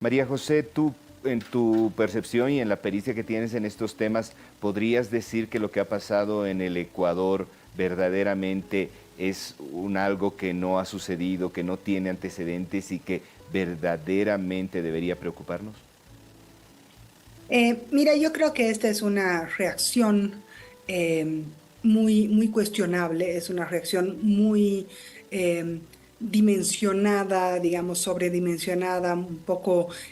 María José, tú, en tu percepción y en la pericia que tienes en estos temas, ¿podrías decir que lo que ha pasado en el Ecuador verdaderamente es algo que no ha sucedido, que no tiene antecedentes y que verdaderamente debería preocuparnos? Mira, yo creo que esta es una reacción eh, muy cuestionable, es una reacción muy dimensionada, digamos, sobredimensionada, un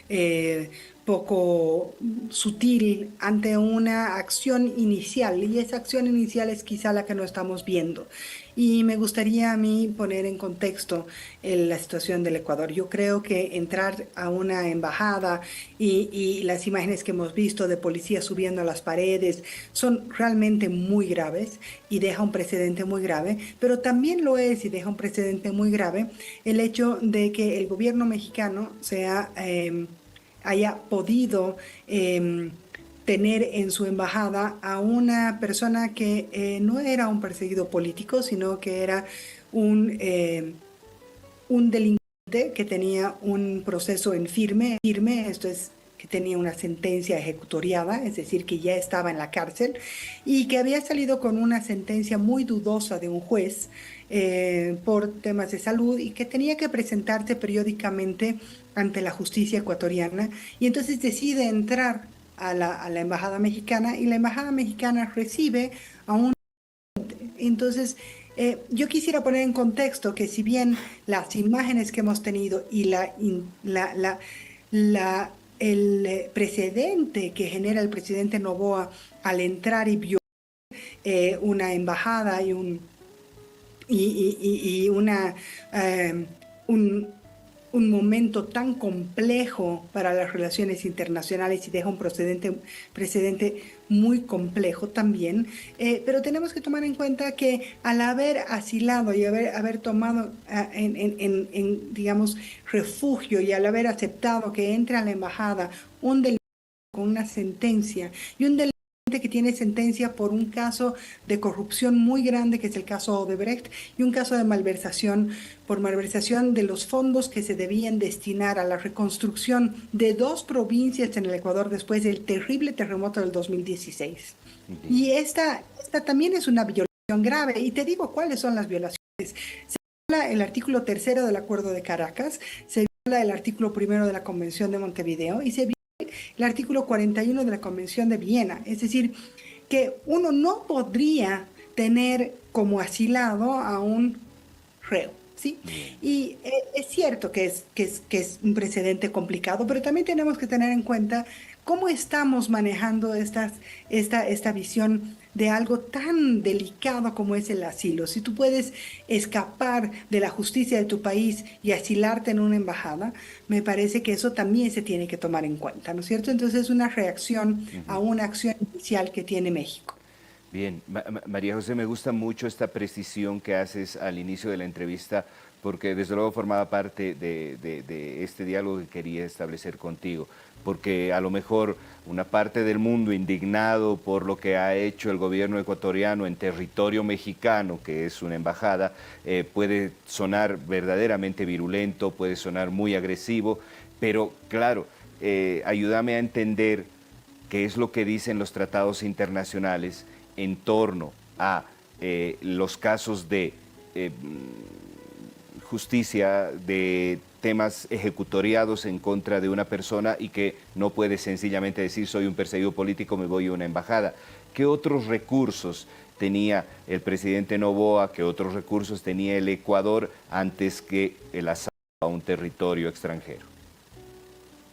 eh, poco sutil ante una acción inicial, y esa acción inicial es quizá la que no estamos viendo. Y me gustaría a mí poner en contexto la situación del Ecuador. Yo creo que entrar a una embajada y las imágenes que hemos visto de policías subiendo a las paredes son realmente muy graves y deja un precedente muy grave, pero también lo es y deja un precedente muy grave el hecho de que el gobierno mexicano haya podido tener en su embajada a una persona que no era un perseguido político, sino que era un delincuente que tenía un proceso en firme, esto es que tenía una sentencia ejecutoriada, es decir, que ya estaba en la cárcel y que había salido con una sentencia muy dudosa de un juez por temas de salud y que tenía que presentarse periódicamente ante la justicia ecuatoriana y entonces decide entrar a la embajada mexicana y la embajada mexicana recibe a un entonces, yo quisiera poner en contexto que si bien las imágenes que hemos tenido y el precedente que genera el presidente Noboa al entrar y violar una embajada y eh, un, un momento tan complejo para las relaciones internacionales y deja un precedente muy complejo también, pero tenemos que tomar en cuenta que al haber asilado y haber tomado digamos, refugio y al haber aceptado que entre a la embajada un delincuente con una sentencia y un delincuente que tiene sentencia por un caso de corrupción muy grande, que es el caso Odebrecht, y un caso de malversación, por malversación de los fondos que se debían destinar a la reconstrucción de dos provincias en el Ecuador después del terrible terremoto del 2016. Bien. Y esta también es una violación grave, y te digo cuáles son las violaciones. Viola el artículo tercero del Acuerdo de Caracas, se viola el artículo primero de la Convención de Montevideo y se viola el artículo 41 de la Convención de Viena. Es decir, que uno no podría tener como asilado a un reo, ¿sí? Bien. Y es cierto que es un precedente complicado, pero también tenemos que tener en cuenta cómo estamos manejando esta visión de algo tan delicado como es el asilo. Si tú puedes escapar de la justicia de tu país y asilarte en una embajada, me parece que eso también se tiene que tomar en cuenta, ¿no es cierto? Entonces es una reacción a Ujú. una acción inicial que tiene México. Bien, María José, me gusta mucho esta precisión que haces al inicio de la entrevista, porque desde luego formaba parte de este diálogo que quería establecer contigo, porque a lo mejor una parte del mundo indignado por lo que ha hecho el gobierno ecuatoriano en territorio mexicano, que es una embajada, puede sonar verdaderamente virulento, puede sonar muy agresivo, pero claro, ayúdame a entender qué es lo que dicen los tratados internacionales en torno a los casos de justicia, de temas ejecutoriados en contra de una persona y que no puede sencillamente decir soy un perseguido político, me voy a una embajada. ¿Qué otros recursos tenía el presidente Noboa, qué otros recursos tenía el Ecuador antes que el asalto a un territorio extranjero?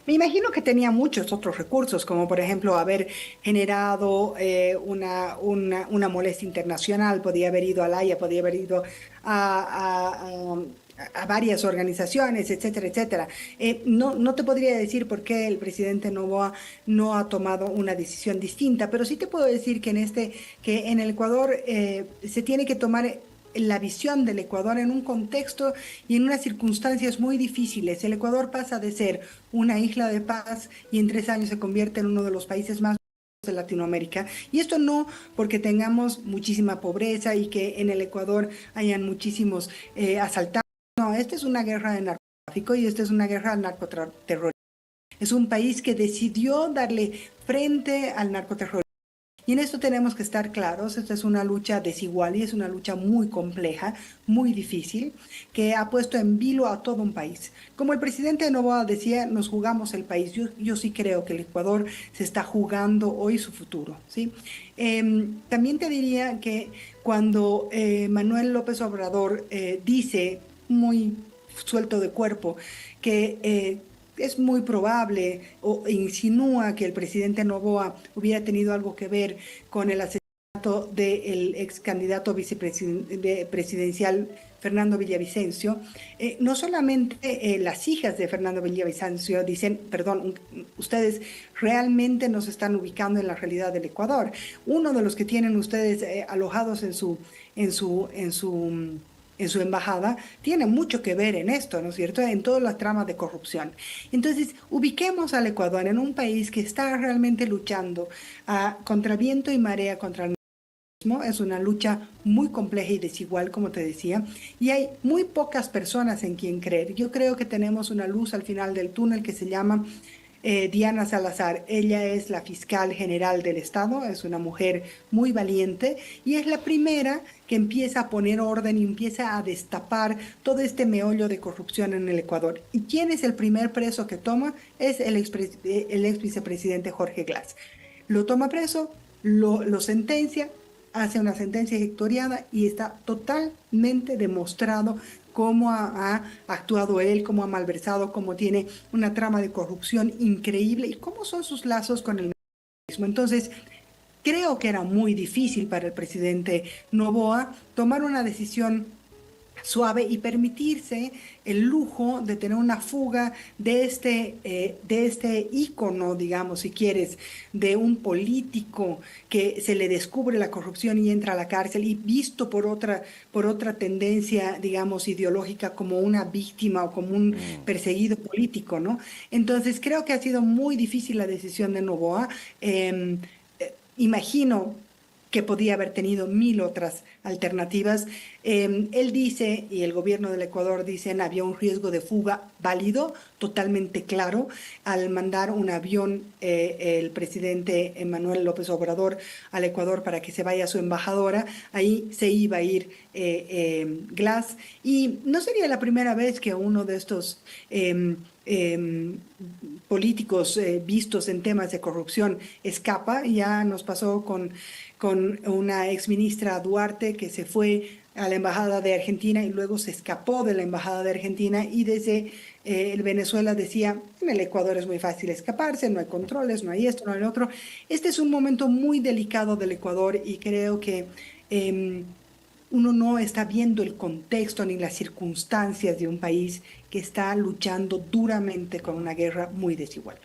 Me imagino que tenía muchos otros recursos, como por ejemplo haber generado una molestia internacional, podía haber ido a la Haya, podía haber ido a varias organizaciones, etcétera, etcétera. No te podría decir por qué el presidente Noboa no ha tomado una decisión distinta, pero sí te puedo decir que que en el Ecuador se tiene que tomar la visión del Ecuador en un contexto y en unas circunstancias muy difíciles. El Ecuador pasa de ser una isla de paz y en 3 años se convierte en uno de los países más de Latinoamérica. Y esto no porque tengamos muchísima pobreza y que en el Ecuador hayan muchísimos asaltantes. No, esta es una guerra de narcotráfico y esta es una guerra al narcoterrorismo. Es un país que decidió darle frente al narcotterrorismo. Y en esto tenemos que estar claros, esta es una lucha desigual y es una lucha muy compleja, muy difícil, que ha puesto en vilo a todo un país. Como el presidente Noboa decía, nos jugamos el país. Yo sí creo que el Ecuador se está jugando hoy su futuro, ¿sí? También te diría que cuando Manuel López Obrador dice muy suelto de cuerpo que es muy probable o insinúa que el presidente Noboa hubiera tenido algo que ver con el asesinato del ex candidato presidencial Fernando Villavicencio. No solamente las hijas de Fernando Villavicencio dicen, perdón, ustedes realmente nos están ubicando en la realidad del Ecuador. Uno de los que tienen ustedes alojados en su, en su en su embajada, tiene mucho que ver en esto, ¿no es cierto?, en todas las tramas de corrupción. Entonces, ubiquemos al Ecuador en un país que está realmente luchando contra viento y marea contra el narcoterapismo. Es una lucha muy compleja y desigual, como te decía, y hay muy pocas personas en quien creer. Yo creo que tenemos una luz al final del túnel que se llama Diana Salazar. Ella es la fiscal general del Estado, es una mujer muy valiente y es la primera que empieza a poner orden y empieza a destapar todo este meollo de corrupción en el Ecuador. ¿Y quién es el primer preso que toma? Es el ex vicepresidente Jorge Glass. Lo toma preso, lo sentencia, hace una sentencia ejecutoriada y está totalmente demostrado cómo ha actuado él, cómo ha malversado, cómo tiene una trama de corrupción increíble y cómo son sus lazos con el narcoterapismo. Entonces, creo que era muy difícil para el presidente Noboa tomar una decisión suave y permitirse el lujo de tener una fuga de este ícono, digamos, si quieres, de un político que se le descubre la corrupción y entra a la cárcel y visto por otra tendencia, digamos, ideológica como una víctima o como un perseguido político, ¿no? Entonces, creo que ha sido muy difícil la decisión de Noboa. Imagino que podía haber tenido mil otras alternativas. Él dice, y el gobierno del Ecuador dicen, había un riesgo de fuga válido, totalmente claro, al mandar un avión el presidente Manuel López Obrador al Ecuador para que se vaya su embajadora, ahí se iba a ir Glass, y no sería la primera vez que uno de estos políticos vistos en temas de corrupción escapa. Ya nos pasó con una exministra Duarte que se fue a la Embajada de Argentina y luego se escapó de la Embajada de Argentina y desde el Venezuela decía, en el Ecuador es muy fácil escaparse, no hay controles, no hay esto, no hay lo otro. Este es un momento muy delicado del Ecuador y creo que uno no está viendo el contexto ni las circunstancias de un país que está luchando duramente con una guerra muy desigual.